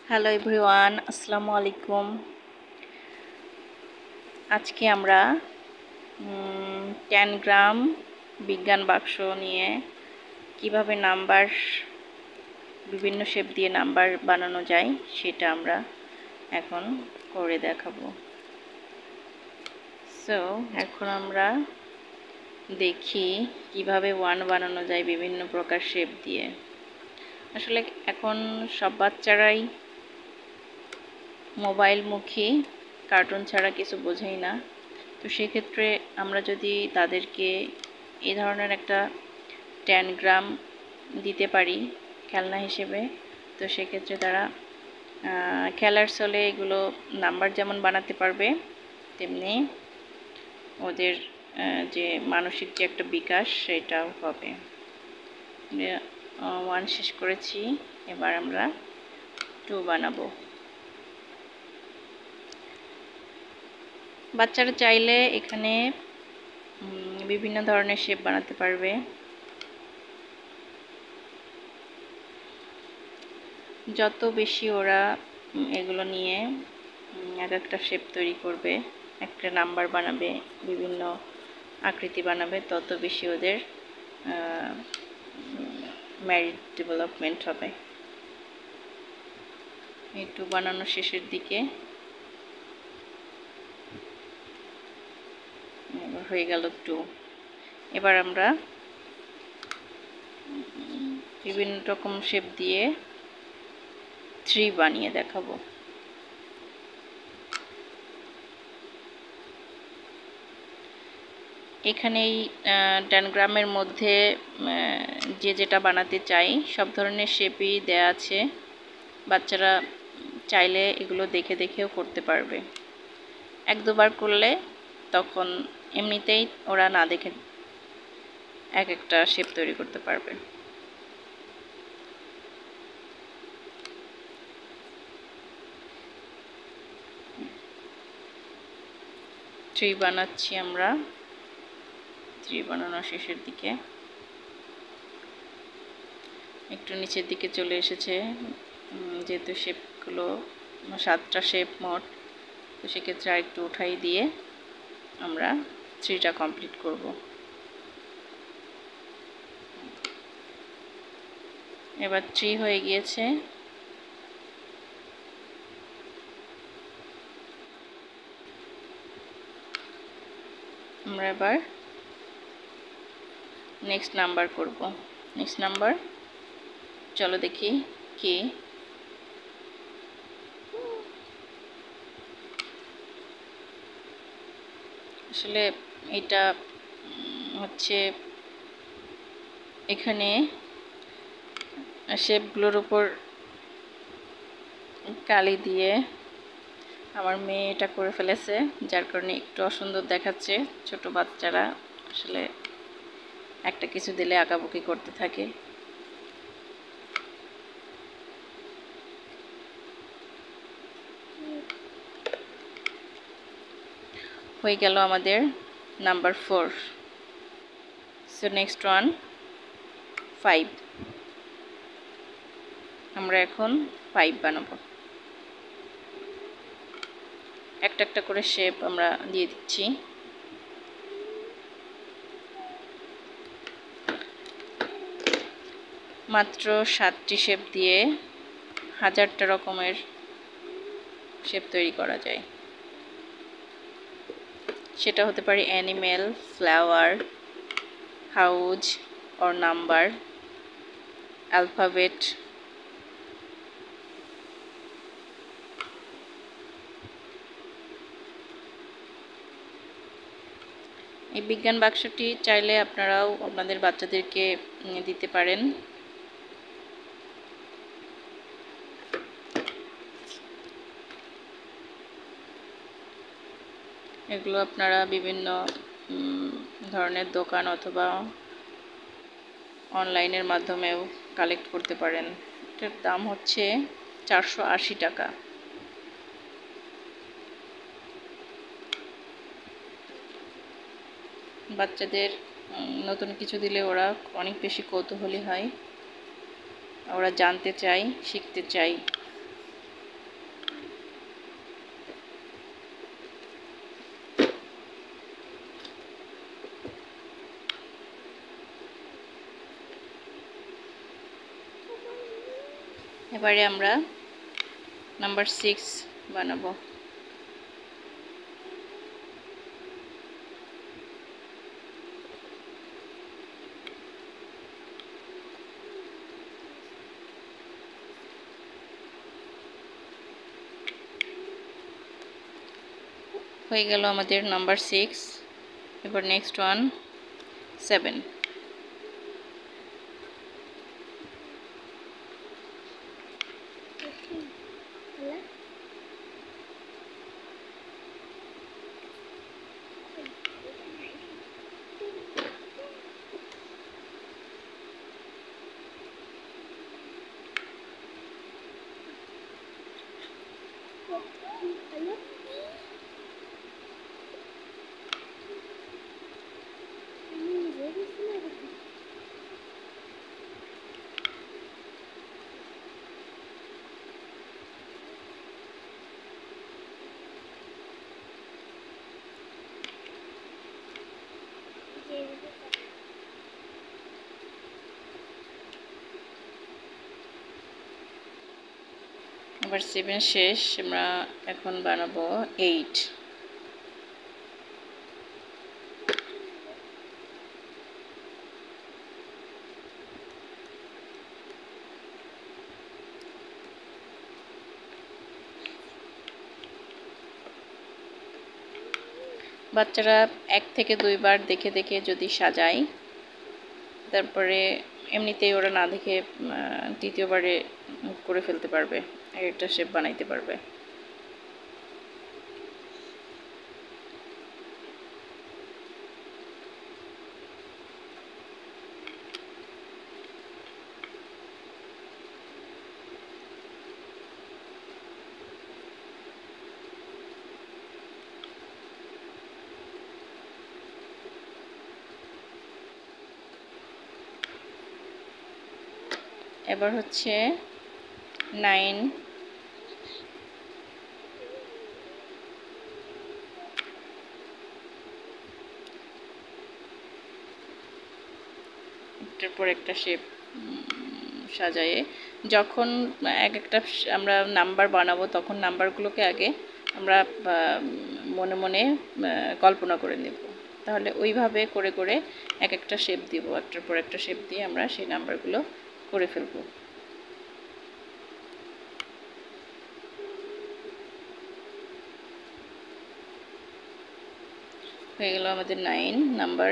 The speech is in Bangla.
হ্যালো এভরিওয়ান, আসসালামু আলাইকুম। আজকে আমরা 10 গ্রাম বিজ্ঞান বাক্স নিয়ে কিভাবে নাম্বার বিভিন্ন শেপ দিয়ে নাম্বার বানানো যায় সেটা আমরা এখন করে দেখাবো। সো এখন আমরা দেখি কিভাবে 1 বানানো যায় বিভিন্ন প্রকার শেপ দিয়ে। আসলে এখন সব বাচ্চারাই মোবাইলমুখী, কার্টুন ছাড়া কিছু বোঝেই না। তো সেক্ষেত্রে আমরা যদি তাদেরকে এই ধরনের একটা 10 গ্রাম দিতে পারি খেলনা হিসেবে, তো সেক্ষেত্রে তারা খেলার ছলে এগুলো নাম্বার যেমন বানাতে পারবে, তেমনি ওদের যে মানসিক যে একটা বিকাশ সেটাও হবে। 1 শেষ করেছি, এবার আমরা 2 বানাবো। বাচ্চারা চাইলে এখানে বিভিন্ন ধরনের শেপ বানাতে পারবে। যত বেশি ওরা এগুলো নিয়ে এক একটা শেপ তৈরি করবে, একটা নাম্বার বানাবে, বিভিন্ন আকৃতি বানাবে, তত বেশি ওদের ম্যারিড ডেভেলপমেন্ট হবে। একটু বানানো শেষের দিকে, এবার হয়ে গেল 2। এবার আমরা বিভিন্ন রকম শেপ দিয়ে 3 বানিয়ে দেখাবো। এখানে এই 10 গ্রামের মধ্যে যে যেটা বানাতে চাই সব ধরনের শেপই দেয়া আছে। বাচ্চারা চাইলে এগুলো দেখে দেখেও করতে পারবে। 1-2 বার করলে তখন এমনিতেই ওরা না দেখে এক একটা শেপ তৈরি করতে পারবে। থ্রি বানাচ্ছি আমরা। 3 বানানো শেষের দিকে, একটু নিচের দিকে চলে এসেছে, যেহেতু শেপগুলো 7টা শেপ মোট, তো সেক্ষেত্রে আরেকটু উঠাই দিয়ে আমরা 3টা কমপ্লিট করব। এবার 3 হয়ে গিয়েছে। আমরা এবার নেক্সট নাম্বার করব। নেক্সট নাম্বার চলো দেখি কি। আসলে এটা হচ্ছে এখানে শেপগুলোর উপর কালি দিয়ে আমার মেয়ে এটা করে ফেলেছে, যার কারণে একটু অসুন্দর দেখাচ্ছে। ছোট বাচ্চারা আসলে একটা কিছু দিলে আঁকাবুকি করতে থাকে। হয়ে গেল আমাদের নাম্বার 4। So next one 5। আমরা এখন 5 বানাবো। একটা একটা করে শেপ আমরা দিয়ে দিচ্ছি। মাত্র 7টি শেপ দিয়ে 1000টা রকমের শেপ তৈরি করা যায়। সেটা হতে পারে animal, flower, house or number, alphabet. এই বিজ্ঞান বাক্সটি চাইলে আপনারাও আপনাদের বাচ্চাদেরকে দিতে পারেন। এগুলো আপনারা বিভিন্ন ধরনের দোকান অথবা অনলাইনের মাধ্যমেও কালেক্ট করতে পারেন। এটার দাম হচ্ছে 480 টাকা। বাচ্চাদের নতুন কিছু দিলে ওরা অনেক বেশি কৌতূহলী হয়, ওরা জানতে চায়, শিখতে চায়। এবারে আমরা নাম্বার 6 বানাবো। হয়ে গেল আমাদের নাম্বার 6। এবার নেক্সট ওয়ান 7। এবার 7 শেষ, আমরা এখন বানাবো 8। বাচ্চারা 1 থেকে 2 বার দেখে দেখে যদি সাজায়, তারপরে এমনিতেই ওরা না দেখে দ্বিতীয়বারে করে ফেলতে পারবে, একটা শেপ বানাইতে পারবে। এবার হচ্ছে 9। একটার পর একটা শেপ সাজায়ে, যখন এক একটা আমরা নাম্বার বানাবো তখন নাম্বারগুলোকে আগে আমরা মনে মনে কল্পনা করে নেব, তাহলে ওইভাবে করে করে এক একটা শেপ দিব, একটার পর একটা শেপ দিয়ে আমরা সেই নাম্বারগুলো করে ফেলবো। হয়ে গেল আমাদের 9 নাম্বার।